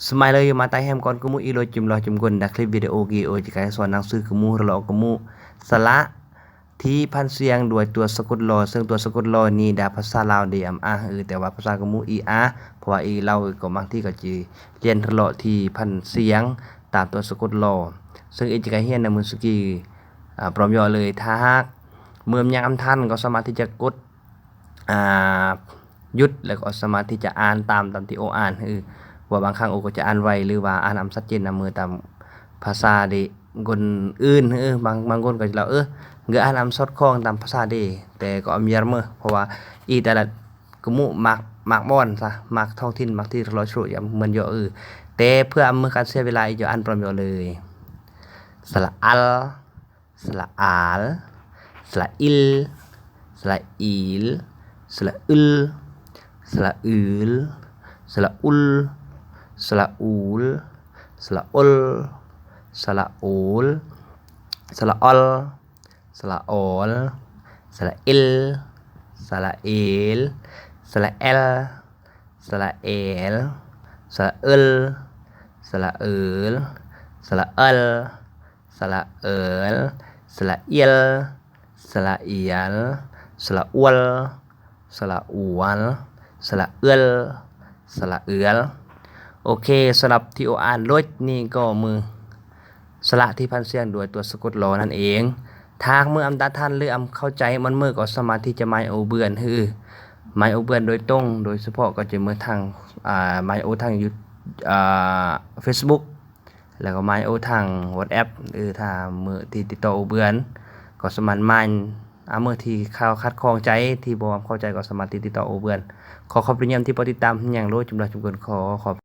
สมัยเลยมาตายแฮมก่อนกมูอีโลจุมรอจุมกนดักคลิปวิดีโอกีโอจิกายสอนหนังสือกมูรลอกมูสละที่พันเสียงด้วยตัวสะกดรอซึ่งตัวสะกดรอนี่ดาภาษาลาวเดียมแต่ว่าภาษากมูอีเพราะว่าอีเราก็บางที่ก็จะเรียนรลอที่พันเสียงตามตัวสะกดรอซึ่งอีจิกายเฮียนในมือสกีพร้อมย่อเลยถ้าหากเมื่อยามท่านก็สามารถที่จะกดหยุดแล้วก็สามารถที่จะอ่านตามที่โออ่านว่าบางครั้งโอก็จะอ่านไวหรือว่าอ่านชัดเจนมือตามภาษาเดคนอื่นบางคนก็จะเราเงืออ่านสอดคล้องตามภาษาเดแต่ก็มียมือเพราะว่าอีแต่ละกมุมักบอนซะมักท้องถิ่นมักที่เราช่วยเหมือนเยอะแต่เพื่อมือการเสียเวลาจะอ่านพร้อมเยอะเลยสละอัลสละอาลสละอิลสละอีลสละอึลสละอืลสละอุลสละอูลสละอลสละโอลสละอลสละออลสละเอลสละเอลสละเอลสละเอลสละเอลสละเอลสละเอลสละเอลสละเอลสละเอียลสละอวลสละอวลสละเอลสละเอือลโอเคสำหรับที่โออ่านลดนี่ก็มือสระที่พันเสียงด้วยตัวสะกดรอนั่นเองทางเมื่ออำตาท่านหรือเข้าใจมันเมื่อก็สามารถที่จะไมโอเบือนไมโอเบือนโดยตรงโดยเฉพาะก็จะเมื่อทางไมโอทางFacebook แล้วก็ไมโอทาง WhatsApp ถ้าเมื่อที่ติดต่อโอเบือนก็สามารถไมเมื่อที่ข่าวคัดคองใจที่บ่เข้าใจก็สามารถติดต่อโอเบือนขอขอบคุณยามที่ติดตามอย่างรู้จุมราจุมกนขอขอบ